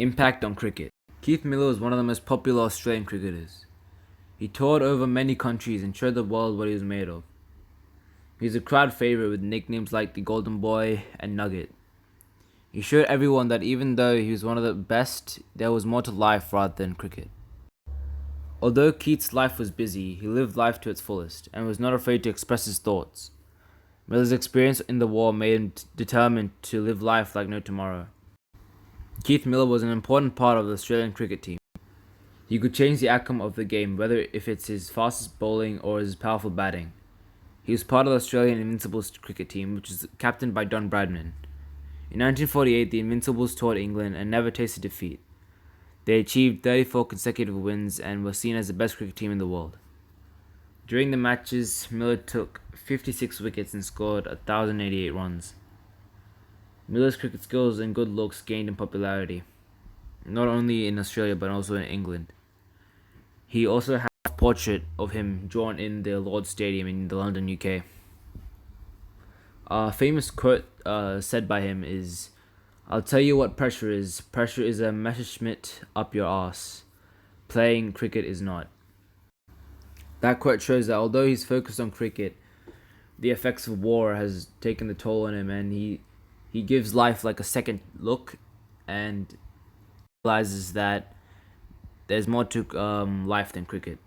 Impact on cricket. Keith Miller was one of the most popular Australian cricketers. He toured over many countries and showed the world what he was made of. He was a crowd favourite with nicknames like the Golden Boy and Nugget. He showed everyone that even though he was one of the best, there was more to life rather than cricket. Although Keith's life was busy, he lived life to its fullest and was not afraid to express his thoughts. Miller's experience in the war made him determined to live life like no tomorrow. Keith Miller was an important part of the Australian cricket team. He could change the outcome of the game, whether if it's his fastest bowling or his powerful batting. He was part of the Australian Invincibles cricket team, which was captained by Don Bradman. In 1948, the Invincibles toured England and never tasted defeat. They achieved 34 consecutive wins and were seen as the best cricket team in the world. During the matches, Miller took 56 wickets and scored 1,088 runs. Miller's cricket skills and good looks gained him popularity, not only in Australia but also in England. He also had a portrait of him drawn in the Lord's Stadium in the London, UK. A famous quote said by him is, "I'll tell you what pressure is. Pressure is a Messerschmitt up your arse. Playing cricket is not." That quote shows that although he's focused on cricket, the effects of war has taken the toll on him, and he gives life like a second look and realizes that there's more to life than cricket.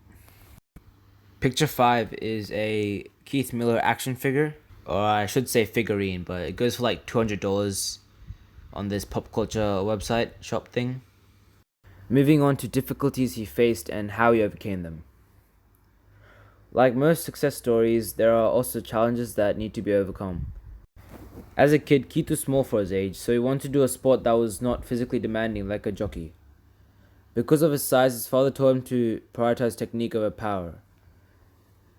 Picture 5 is a Keith Miller action figure, or I should say figurine, but it goes for like $200 on this pop culture website shop thing. Moving on to difficulties he faced and how he overcame them. Like most success stories, there are also challenges that need to be overcome. As a kid, Keith was small for his age, so he wanted to do a sport that was not physically demanding like a jockey. Because of his size, his father told him to prioritize technique over power.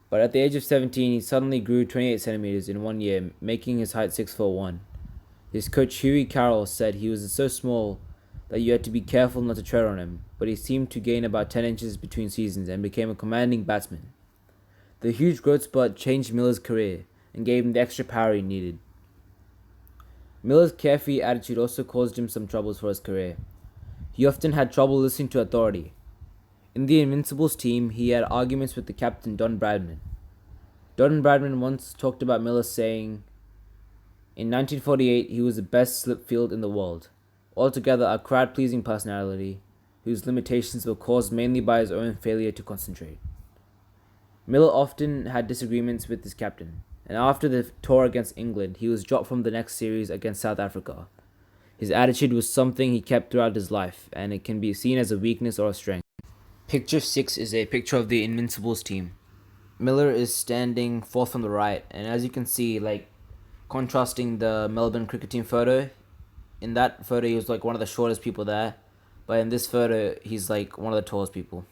But at the age of 17, he suddenly grew 28 centimeters in 1 year, making his height 6'1". His coach Hughie Carroll said he was so small that you had to be careful not to tread on him, but he seemed to gain about 10 inches between seasons and became a commanding batsman. The huge growth spurt changed Miller's career and gave him the extra power he needed. Miller's carefree attitude also caused him some troubles for his career. He often had trouble listening to authority. In the Invincibles team, he had arguments with the captain Don Bradman. Don Bradman once talked about Miller saying, in 1948 he was the best slip field in the world, altogether a crowd-pleasing personality whose limitations were caused mainly by his own failure to concentrate. Miller often had disagreements with his captain, and after the tour against England, he was dropped from the next series against South Africa. His attitude was something he kept throughout his life, and it can be seen as a weakness or a strength. Picture 6 is a picture of the Invincibles team. Miller is standing fourth from the right, and as you can see, like contrasting the Melbourne cricket team photo, in that photo he was like one of the shortest people there, but in this photo he's like one of the tallest people.